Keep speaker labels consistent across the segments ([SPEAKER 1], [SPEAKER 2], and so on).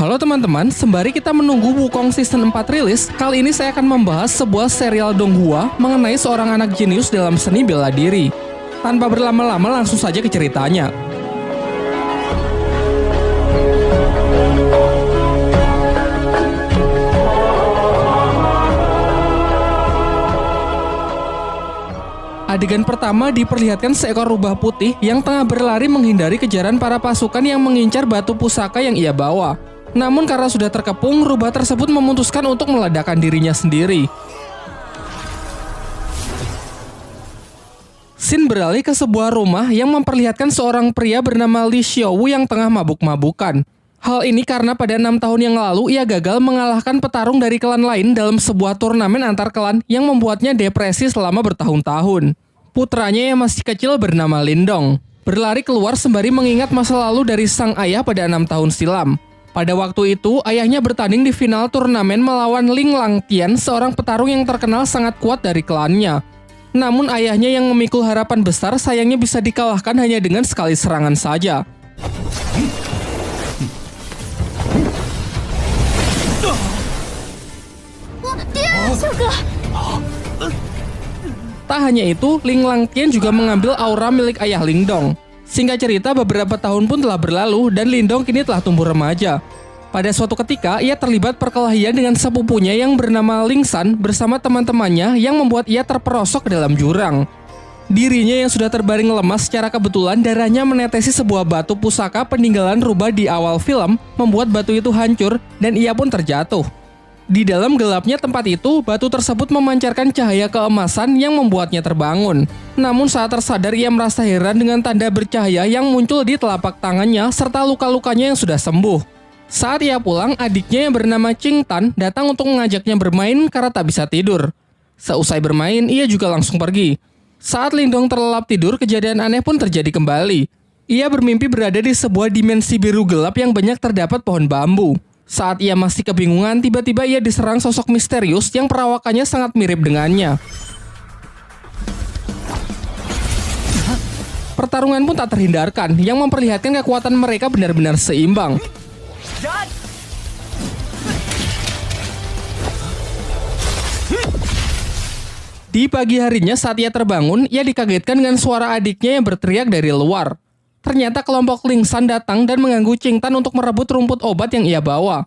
[SPEAKER 1] Halo teman-teman, sembari kita menunggu Wukong Season 4 rilis, kali ini saya akan membahas sebuah serial Donghua mengenai seorang anak jenius dalam seni bela diri. Tanpa berlama-lama langsung saja ke ceritanya. Adegan pertama diperlihatkan seekor rubah putih yang tengah berlari menghindari kejaran para pasukan yang mengincar batu pusaka yang ia bawa. Namun karena sudah terkepung, rubah tersebut memutuskan untuk meledakkan dirinya sendiri. Scene beralih ke sebuah rumah yang memperlihatkan seorang pria bernama Li Xiaowu yang tengah mabuk-mabukan. Hal ini karena pada 6 tahun yang lalu ia gagal mengalahkan petarung dari klan lain dalam sebuah turnamen antar klan yang membuatnya depresi selama bertahun-tahun. Putranya yang masih kecil bernama Lindong berlari keluar sembari mengingat masa lalu dari sang ayah pada 6 tahun silam. Pada waktu itu, ayahnya bertanding di final turnamen melawan Ling Langtian, seorang petarung yang terkenal sangat kuat dari klannya. Namun ayahnya yang memikul harapan besar sayangnya bisa dikalahkan hanya dengan sekali serangan saja. Tak hanya itu, Ling Langtian juga mengambil aura milik ayah Lindong. Singkat cerita, beberapa tahun pun telah berlalu dan Lindong kini telah tumbuh remaja. Pada suatu ketika, ia terlibat perkelahian dengan sepupunya yang bernama Ling San bersama teman-temannya yang membuat ia terperosok ke dalam jurang. Dirinya yang sudah terbaring lemas secara kebetulan darahnya menetesi sebuah batu pusaka peninggalan rubah di awal film, membuat batu itu hancur dan ia pun terjatuh. Di dalam gelapnya tempat itu, batu tersebut memancarkan cahaya keemasan yang membuatnya terbangun. Namun saat tersadar ia merasa heran dengan tanda bercahaya yang muncul di telapak tangannya serta luka-lukanya yang sudah sembuh. Saat ia pulang, adiknya yang bernama Qing Tan datang untuk mengajaknya bermain karena tak bisa tidur. Seusai bermain, ia juga langsung pergi. Saat Lindong terlelap tidur, kejadian aneh pun terjadi kembali. Ia bermimpi berada di sebuah dimensi biru gelap yang banyak terdapat pohon bambu. Saat ia masih kebingungan, tiba-tiba ia diserang sosok misterius yang perawakannya sangat mirip dengannya. Pertarungan pun tak terhindarkan, yang memperlihatkan kekuatan mereka benar-benar seimbang. Di pagi harinya saat ia terbangun, ia dikagetkan dengan suara adiknya yang berteriak dari luar. Ternyata kelompok Ling San datang dan mengganggu Qing Tan untuk merebut rumput obat yang ia bawa.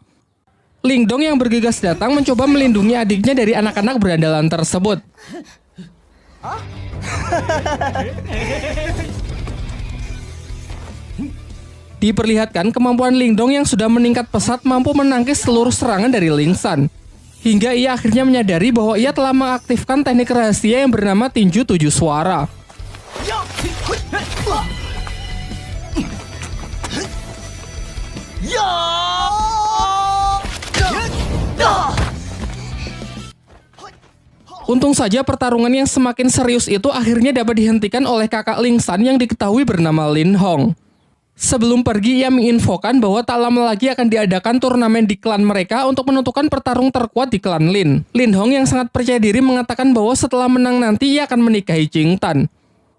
[SPEAKER 1] Lindong yang bergegas datang mencoba melindungi adiknya dari anak-anak berandalan tersebut. Diperlihatkan kemampuan Lindong yang sudah meningkat pesat mampu menangkis seluruh serangan dari Ling San. Hingga ia akhirnya menyadari bahwa ia telah mengaktifkan teknik rahasia yang bernama tinju 7 suara. Untung saja pertarungan yang semakin serius itu akhirnya dapat dihentikan oleh kakak Ling San yang diketahui bernama Lin Hong. Sebelum pergi, ia menginfokan bahwa tak lama lagi akan diadakan turnamen di klan mereka untuk menentukan petarung terkuat di klan Lin. Lin Hong yang sangat percaya diri mengatakan bahwa setelah menang nanti ia akan menikahi Qing Tan.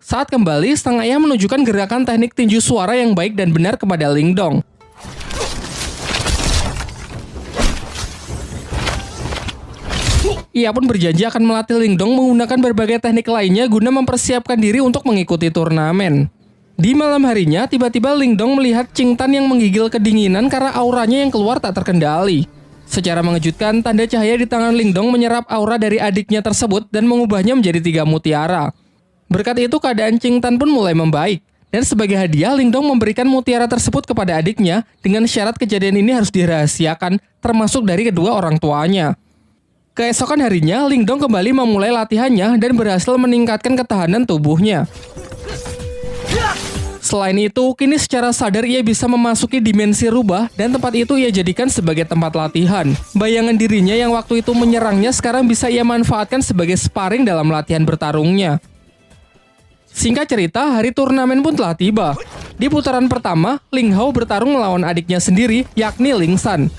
[SPEAKER 1] Saat kembali, sang ayah menunjukkan gerakan teknik tinju suara yang baik dan benar kepada Lindong. Ia pun berjanji akan melatih Lindong menggunakan berbagai teknik lainnya guna mempersiapkan diri untuk mengikuti turnamen. Di malam harinya, tiba-tiba Lindong melihat Qing Tan yang menggigil kedinginan karena auranya yang keluar tak terkendali. Secara mengejutkan, tanda cahaya di tangan Lindong menyerap aura dari adiknya tersebut dan mengubahnya menjadi 3 mutiara. Berkat itu, keadaan Qing Tan pun mulai membaik. Dan sebagai hadiah, Lindong memberikan mutiara tersebut kepada adiknya dengan syarat kejadian ini harus dirahasiakan, termasuk dari kedua orang tuanya. Keesokan harinya, Lindong kembali memulai latihannya dan berhasil meningkatkan ketahanan tubuhnya. Selain itu, kini secara sadar ia bisa memasuki dimensi rubah dan tempat itu ia jadikan sebagai tempat latihan. Bayangan dirinya yang waktu itu menyerangnya sekarang bisa ia manfaatkan sebagai sparring dalam latihan bertarungnya. Singkat cerita, hari turnamen pun telah tiba. Di putaran pertama, Ling Hao bertarung melawan adiknya sendiri, yakni Ling San.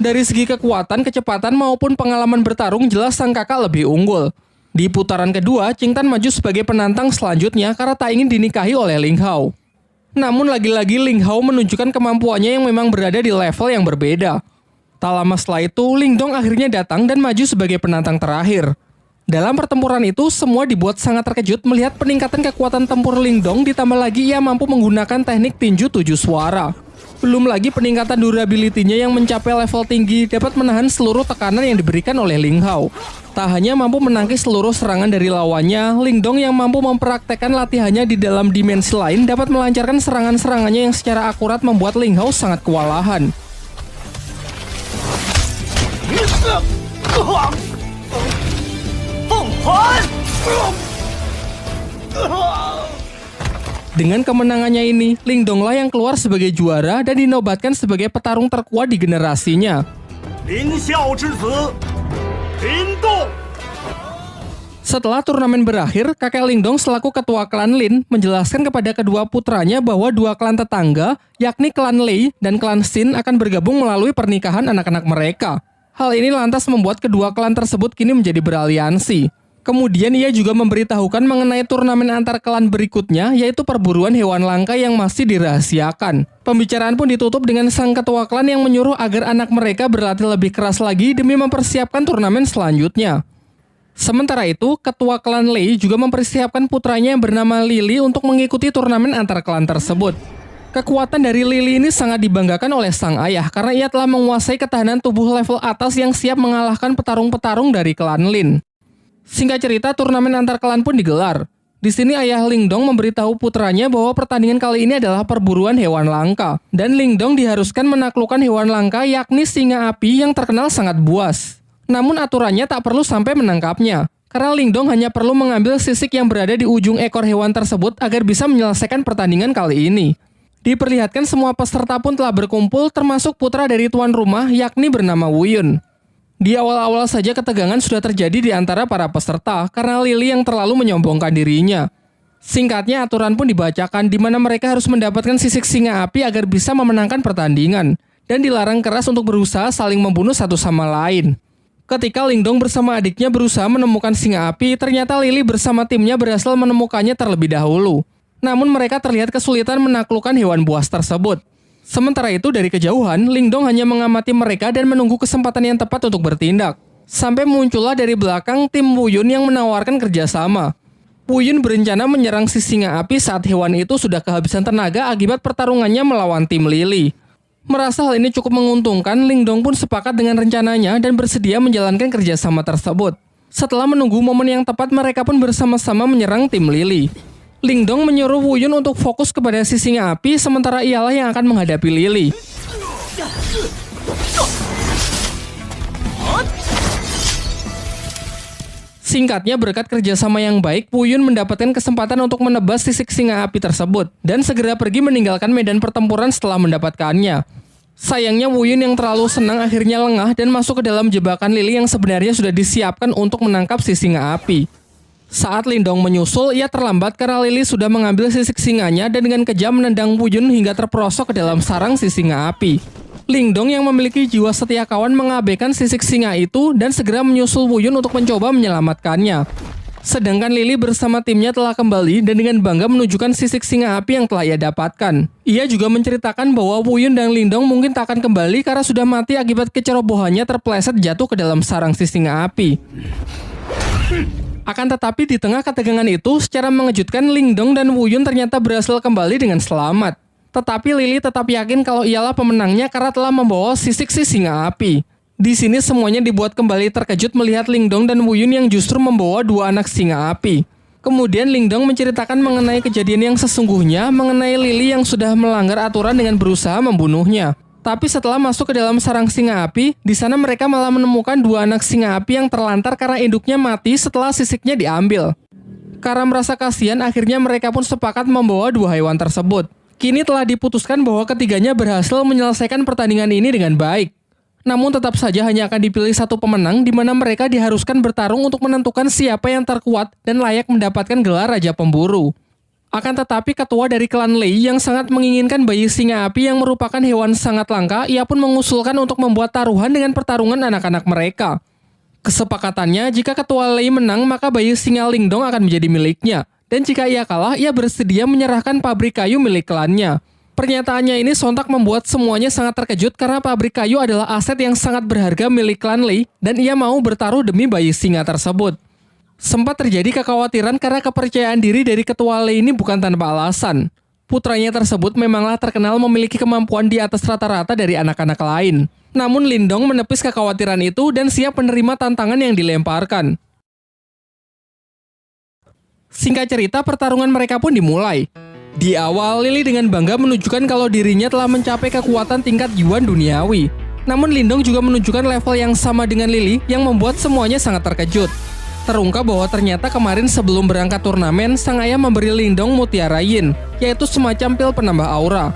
[SPEAKER 1] Dari segi kekuatan, kecepatan maupun pengalaman bertarung jelas sang kakak lebih unggul. Di putaran kedua, Qing Tan maju sebagai penantang selanjutnya karena tak ingin dinikahi oleh Ling Hao. Namun lagi-lagi Ling Hao menunjukkan kemampuannya yang memang berada di level yang berbeda. Tak lama setelah itu, Ling Dong akhirnya datang dan maju sebagai penantang terakhir. Dalam pertempuran itu, semua dibuat sangat terkejut melihat peningkatan kekuatan tempur Ling Dong, ditambah lagi ia mampu menggunakan teknik tinju 7 suara. Belum lagi peningkatan durability-nya yang mencapai level tinggi dapat menahan seluruh tekanan yang diberikan oleh Ling Hao. Tak hanya mampu menangkis seluruh serangan dari lawannya, Ling Dong yang mampu mempraktekkan latihannya di dalam dimensi lain dapat melancarkan serangan-serangannya yang secara akurat membuat Ling Hao sangat kewalahan. Dengan kemenangannya ini, Ling Dong lah yang keluar sebagai juara dan dinobatkan sebagai petarung terkuat di generasinya. Setelah turnamen berakhir, kakek Ling Dong selaku ketua klan Lin menjelaskan kepada kedua putranya bahwa dua klan tetangga, yakni klan Lei dan klan Xin akan bergabung melalui pernikahan anak-anak mereka. Hal ini lantas membuat kedua klan tersebut kini menjadi beraliansi. Kemudian ia juga memberitahukan mengenai turnamen antar klan berikutnya, yaitu perburuan hewan langka yang masih dirahasiakan. Pembicaraan pun ditutup dengan sang ketua klan yang menyuruh agar anak mereka berlatih lebih keras lagi demi mempersiapkan turnamen selanjutnya. Sementara itu, ketua klan Lei juga mempersiapkan putranya yang bernama Lily untuk mengikuti turnamen antar klan tersebut. Kekuatan dari Lily ini sangat dibanggakan oleh sang ayah karena ia telah menguasai ketahanan tubuh level atas yang siap mengalahkan petarung-petarung dari klan Lin. Singkat cerita, turnamen antar klan pun digelar. Di sini ayah Ling Dong memberitahu putranya bahwa pertandingan kali ini adalah perburuan hewan langka. Dan Ling Dong diharuskan menaklukkan hewan langka yakni singa api yang terkenal sangat buas. Namun aturannya tak perlu sampai menangkapnya. Karena Ling Dong hanya perlu mengambil sisik yang berada di ujung ekor hewan tersebut agar bisa menyelesaikan pertandingan kali ini. Diperlihatkan semua peserta pun telah berkumpul termasuk putra dari tuan rumah yakni bernama Wu Yun. Di awal-awal saja ketegangan sudah terjadi di antara para peserta karena Lily yang terlalu menyombongkan dirinya. Singkatnya aturan pun dibacakan di mana mereka harus mendapatkan sisik singa api agar bisa memenangkan pertandingan dan dilarang keras untuk berusaha saling membunuh satu sama lain. Ketika Ling Dong bersama adiknya berusaha menemukan singa api, ternyata Lily bersama timnya berhasil menemukannya terlebih dahulu. Namun mereka terlihat kesulitan menaklukkan hewan buas tersebut. Sementara itu dari kejauhan, Ling Dong hanya mengamati mereka dan menunggu kesempatan yang tepat untuk bertindak. Sampai muncullah dari belakang tim Wu Yun yang menawarkan kerjasama. Wu Yun berencana menyerang si singa api saat hewan itu sudah kehabisan tenaga akibat pertarungannya melawan tim Lily. Merasa hal ini cukup menguntungkan, Ling Dong pun sepakat dengan rencananya dan bersedia menjalankan kerjasama tersebut. Setelah menunggu momen yang tepat, mereka pun bersama-sama menyerang tim Lily. Ling Dong menyuruh Wu Yun untuk fokus kepada si singa api, sementara ialah yang akan menghadapi Lily. Singkatnya, berkat kerjasama yang baik, Wu Yun mendapatkan kesempatan untuk menebas sisik singa api tersebut dan segera pergi meninggalkan medan pertempuran setelah mendapatkannya. Sayangnya Wu Yun yang terlalu senang akhirnya lengah dan masuk ke dalam jebakan Lily yang sebenarnya sudah disiapkan untuk menangkap si singa api. Saat Ling Dong menyusul, ia terlambat karena Lily sudah mengambil sisik singanya dan dengan kejam menendang Wu Yun hingga terperosok ke dalam sarang si singa api. Ling Dong yang memiliki jiwa setia kawan mengabaikan sisik singa itu dan segera menyusul Wu Yun untuk mencoba menyelamatkannya. Sedangkan Lily bersama timnya telah kembali dan dengan bangga menunjukkan sisik singa api yang telah ia dapatkan. Ia juga menceritakan bahwa Wu Yun dan Ling Dong mungkin tak akan kembali karena sudah mati akibat kecerobohannya terpeleset jatuh ke dalam sarang si singa api. Akan tetapi di tengah ketegangan itu, secara mengejutkan Ling Dong dan Wu Yun ternyata berhasil kembali dengan selamat. Tetapi Lily tetap yakin kalau ialah pemenangnya karena telah membawa sisik si singa api. Di sini semuanya dibuat kembali terkejut melihat Ling Dong dan Wu Yun yang justru membawa dua anak singa api. Kemudian Ling Dong menceritakan mengenai kejadian yang sesungguhnya, mengenai Lily yang sudah melanggar aturan dengan berusaha membunuhnya. Tapi setelah masuk ke dalam sarang singa api, di sana mereka malah menemukan dua anak singa api yang terlantar karena induknya mati setelah sisiknya diambil. Karena merasa kasihan, akhirnya mereka pun sepakat membawa dua hewan tersebut. Kini telah diputuskan bahwa ketiganya berhasil menyelesaikan pertandingan ini dengan baik. Namun tetap saja hanya akan dipilih satu pemenang di mana mereka diharuskan bertarung untuk menentukan siapa yang terkuat dan layak mendapatkan gelar Raja Pemburu. Akan tetapi ketua dari klan Lei yang sangat menginginkan bayi singa api yang merupakan hewan sangat langka, ia pun mengusulkan untuk membuat taruhan dengan pertarungan anak-anak mereka. Kesepakatannya, jika ketua Lei menang, maka bayi singa Ling Dong akan menjadi miliknya. Dan jika ia kalah, ia bersedia menyerahkan pabrik kayu milik klannya. Pernyataannya ini sontak membuat semuanya sangat terkejut karena pabrik kayu adalah aset yang sangat berharga milik klan Lee dan ia mau bertaruh demi bayi singa tersebut. Sempat terjadi kekhawatiran karena kepercayaan diri dari ketua Lee ini bukan tanpa alasan. Putranya tersebut memanglah terkenal memiliki kemampuan di atas rata-rata dari anak-anak lain. Namun Lindong menepis kekhawatiran itu dan siap menerima tantangan yang dilemparkan. Singkat cerita, pertarungan mereka pun dimulai. Di awal, Lily dengan bangga menunjukkan kalau dirinya telah mencapai kekuatan tingkat Yuan duniawi. Namun Lindong juga menunjukkan level yang sama dengan Lily yang membuat semuanya sangat terkejut. Terungkap bahwa ternyata kemarin sebelum berangkat turnamen, sang ayah memberi Lindong Mutiara Yin, yaitu semacam pil penambah aura.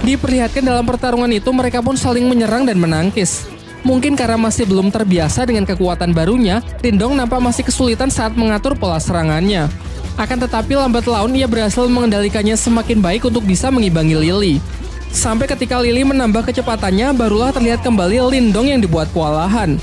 [SPEAKER 1] Diperlihatkan dalam pertarungan itu mereka pun saling menyerang dan menangkis. Mungkin karena masih belum terbiasa dengan kekuatan barunya, Lindong nampak masih kesulitan saat mengatur pola serangannya. Akan tetapi lambat laun ia berhasil mengendalikannya semakin baik untuk bisa mengimbangi Lily. Sampai ketika Lily menambah kecepatannya, barulah terlihat kembali Lindong yang dibuat kewalahan.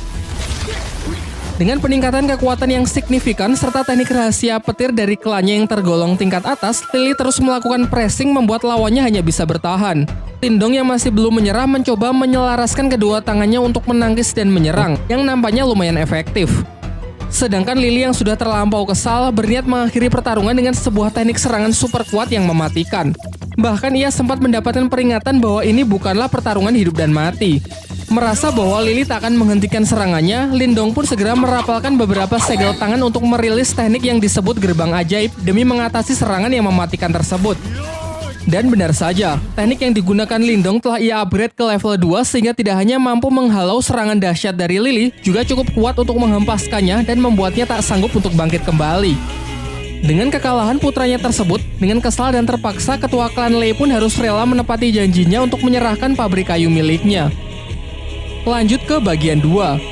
[SPEAKER 1] Dengan peningkatan kekuatan yang signifikan serta teknik rahasia petir dari klannya yang tergolong tingkat atas, Lily terus melakukan pressing membuat lawannya hanya bisa bertahan. Lindong yang masih belum menyerah mencoba menyelaraskan kedua tangannya untuk menangkis dan menyerang, yang nampaknya lumayan efektif. Sedangkan Lily yang sudah terlampau kesal berniat mengakhiri pertarungan dengan sebuah teknik serangan super kuat yang mematikan. Bahkan ia sempat mendapatkan peringatan bahwa ini bukanlah pertarungan hidup dan mati. Merasa bahwa Lily tak akan menghentikan serangannya, Lindong pun segera merapalkan beberapa segel tangan untuk merilis teknik yang disebut gerbang ajaib demi mengatasi serangan yang mematikan tersebut. Dan benar saja, teknik yang digunakan Lindong telah ia upgrade ke level 2 sehingga tidak hanya mampu menghalau serangan dahsyat dari Lily, juga cukup kuat untuk menghempaskannya dan membuatnya tak sanggup untuk bangkit kembali. Dengan kekalahan putranya tersebut, dengan kesal dan terpaksa ketua klan Lei pun harus rela menepati janjinya untuk menyerahkan pabrik kayu miliknya. Lanjut ke bagian 2.